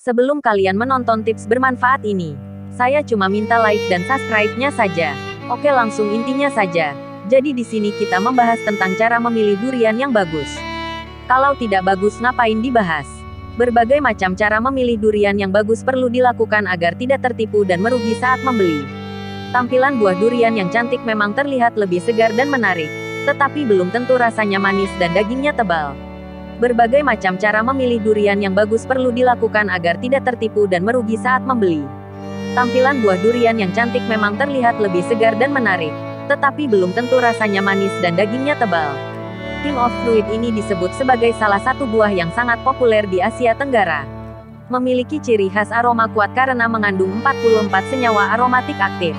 Sebelum kalian menonton tips bermanfaat ini, saya cuma minta like dan subscribe-nya saja. Oke, langsung intinya saja. Jadi di sini kita membahas tentang cara memilih durian yang bagus. Kalau tidak bagus ngapain dibahas? Berbagai macam cara memilih durian yang bagus perlu dilakukan agar tidak tertipu dan merugi saat membeli. Tampilan buah durian yang cantik memang terlihat lebih segar dan menarik, tetapi belum tentu rasanya manis dan dagingnya tebal. Berbagai macam cara memilih durian yang bagus perlu dilakukan agar tidak tertipu dan merugi saat membeli. Tampilan buah durian yang cantik memang terlihat lebih segar dan menarik, tetapi belum tentu rasanya manis dan dagingnya tebal. King of Fruit ini disebut sebagai salah satu buah yang sangat populer di Asia Tenggara. Memiliki ciri khas aroma kuat karena mengandung 44 senyawa aromatik aktif.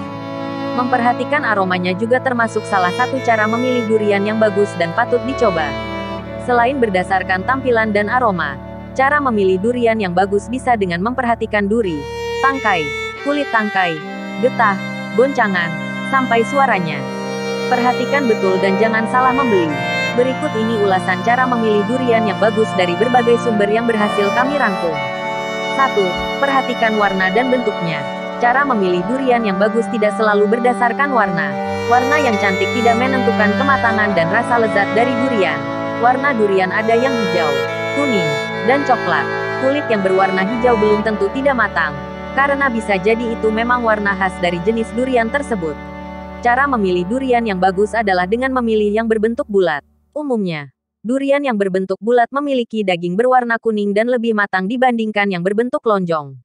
Memperhatikan aromanya juga termasuk salah satu cara memilih durian yang bagus dan patut dicoba. Selain berdasarkan tampilan dan aroma, cara memilih durian yang bagus bisa dengan memperhatikan duri, tangkai, kulit tangkai, getah, goncangan, sampai suaranya. Perhatikan betul dan jangan salah membeli. Berikut ini ulasan cara memilih durian yang bagus dari berbagai sumber yang berhasil kami rangkum. 1. Perhatikan warna dan bentuknya. Cara memilih durian yang bagus tidak selalu berdasarkan warna. Warna yang cantik tidak menentukan kematangan dan rasa lezat dari durian. Warna durian ada yang hijau, kuning, dan coklat. Kulit yang berwarna hijau belum tentu tidak matang, karena bisa jadi itu memang warna khas dari jenis durian tersebut. Cara memilih durian yang bagus adalah dengan memilih yang berbentuk bulat. Umumnya, durian yang berbentuk bulat memiliki daging berwarna kuning dan lebih matang dibandingkan yang berbentuk lonjong.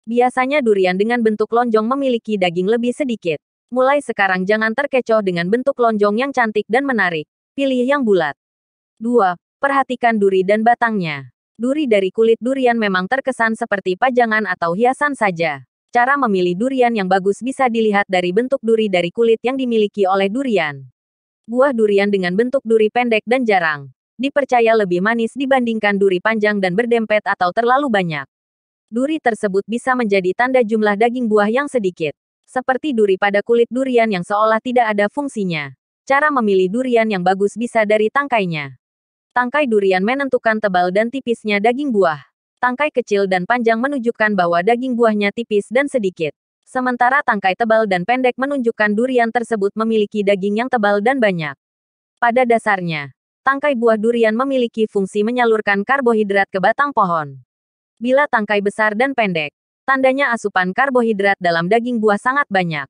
Biasanya durian dengan bentuk lonjong memiliki daging lebih sedikit. Mulai sekarang jangan terkecoh dengan bentuk lonjong yang cantik dan menarik. Pilih yang bulat. 2. Perhatikan duri dan batangnya. Duri dari kulit durian memang terkesan seperti pajangan atau hiasan saja. Cara memilih durian yang bagus bisa dilihat dari bentuk duri dari kulit yang dimiliki oleh durian. Buah durian dengan bentuk duri pendek dan jarang dipercaya lebih manis dibandingkan duri panjang dan berdempet atau terlalu banyak. Duri tersebut bisa menjadi tanda jumlah daging buah yang sedikit, seperti duri pada kulit durian yang seolah tidak ada fungsinya. Cara memilih durian yang bagus bisa dari tangkainya. Tangkai durian menentukan tebal dan tipisnya daging buah. Tangkai kecil dan panjang menunjukkan bahwa daging buahnya tipis dan sedikit. Sementara tangkai tebal dan pendek menunjukkan durian tersebut memiliki daging yang tebal dan banyak. Pada dasarnya, tangkai buah durian memiliki fungsi menyalurkan karbohidrat ke batang pohon. Bila tangkai besar dan pendek, tandanya asupan karbohidrat dalam daging buah sangat banyak.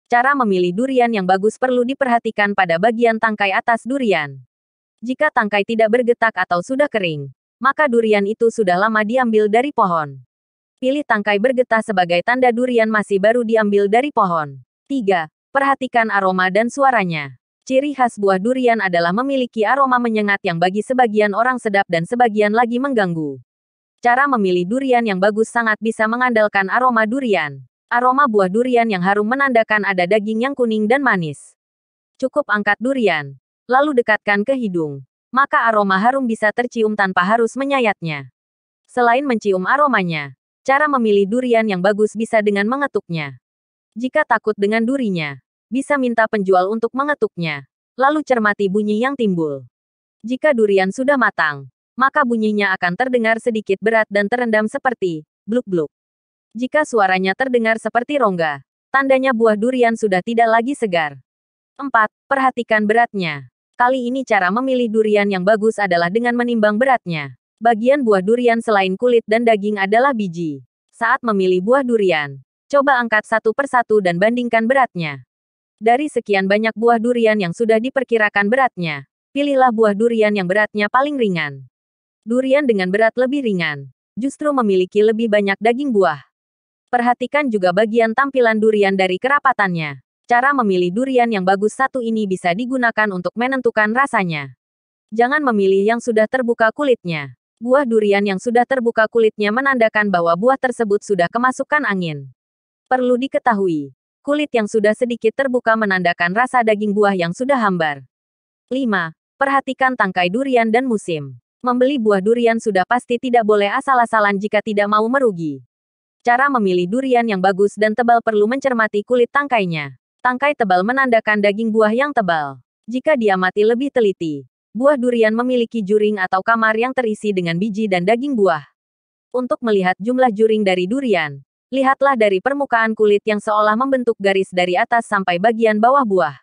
Cara memilih durian yang bagus perlu diperhatikan pada bagian tangkai atas durian. Jika tangkai tidak bergetak atau sudah kering, maka durian itu sudah lama diambil dari pohon. Pilih tangkai bergetah sebagai tanda durian masih baru diambil dari pohon. 3. Perhatikan aroma dan suaranya. Ciri khas buah durian adalah memiliki aroma menyengat yang bagi sebagian orang sedap dan sebagian lagi mengganggu. Cara memilih durian yang bagus sangat bisa mengandalkan aroma durian. Aroma buah durian yang harum menandakan ada daging yang kuning dan manis. Cukup angkat durian, lalu dekatkan ke hidung, maka aroma harum bisa tercium tanpa harus menyayatnya. Selain mencium aromanya, cara memilih durian yang bagus bisa dengan mengetuknya. Jika takut dengan durinya, bisa minta penjual untuk mengetuknya, lalu cermati bunyi yang timbul. Jika durian sudah matang, maka bunyinya akan terdengar sedikit berat dan terendam seperti bluk-bluk. Jika suaranya terdengar seperti rongga, tandanya buah durian sudah tidak lagi segar. 4. Perhatikan beratnya. Kali ini cara memilih durian yang bagus adalah dengan menimbang beratnya. Bagian buah durian selain kulit dan daging adalah biji. Saat memilih buah durian, coba angkat satu persatu dan bandingkan beratnya. Dari sekian banyak buah durian yang sudah diperkirakan beratnya, pilihlah buah durian yang beratnya paling ringan. Durian dengan berat lebih ringan justru memiliki lebih banyak daging buah. Perhatikan juga bagian tampilan durian dari kerapatannya. Cara memilih durian yang bagus satu ini bisa digunakan untuk menentukan rasanya. Jangan memilih yang sudah terbuka kulitnya. Buah durian yang sudah terbuka kulitnya menandakan bahwa buah tersebut sudah kemasukan angin. Perlu diketahui, kulit yang sudah sedikit terbuka menandakan rasa daging buah yang sudah hambar. 5. Perhatikan tangkai durian dan musim. Membeli buah durian sudah pasti tidak boleh asal-asalan jika tidak mau merugi. Cara memilih durian yang bagus dan tebal perlu mencermati kulit tangkainya. Tangkai tebal menandakan daging buah yang tebal. Jika diamati lebih teliti, buah durian memiliki juring atau kamar yang terisi dengan biji dan daging buah. Untuk melihat jumlah juring dari durian, lihatlah dari permukaan kulit yang seolah membentuk garis dari atas sampai bagian bawah buah.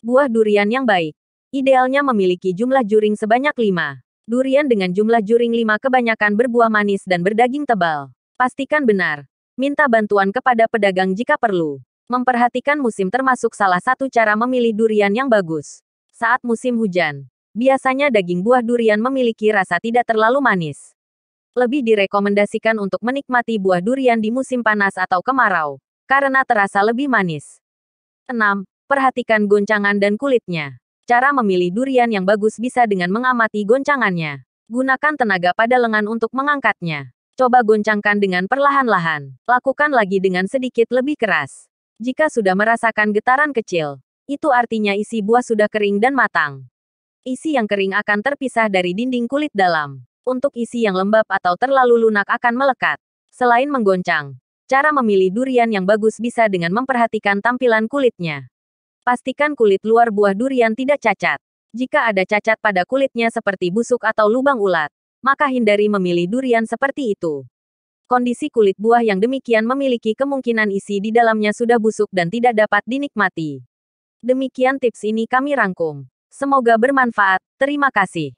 Buah durian yang baik idealnya memiliki jumlah juring sebanyak 5. Durian dengan jumlah juring 5 kebanyakan berbuah manis dan berdaging tebal. Pastikan benar. Minta bantuan kepada pedagang jika perlu. Memperhatikan musim termasuk salah satu cara memilih durian yang bagus. Saat musim hujan, biasanya daging buah durian memiliki rasa tidak terlalu manis. Lebih direkomendasikan untuk menikmati buah durian di musim panas atau kemarau, karena terasa lebih manis. 6. Perhatikan goncangan dan kulitnya. Cara memilih durian yang bagus bisa dengan mengamati goncangannya. Gunakan tenaga pada lengan untuk mengangkatnya. Coba goncangkan dengan perlahan-lahan. Lakukan lagi dengan sedikit lebih keras. Jika sudah merasakan getaran kecil, itu artinya isi buah sudah kering dan matang. Isi yang kering akan terpisah dari dinding kulit dalam. Untuk isi yang lembab atau terlalu lunak akan melekat. Selain menggoncang, cara memilih durian yang bagus bisa dengan memperhatikan tampilan kulitnya. Pastikan kulit luar buah durian tidak cacat. Jika ada cacat pada kulitnya seperti busuk atau lubang ulat, maka hindari memilih durian seperti itu. Kondisi kulit buah yang demikian memiliki kemungkinan isi di dalamnya sudah busuk dan tidak dapat dinikmati. Demikian tips ini kami rangkum. Semoga bermanfaat. Terima kasih.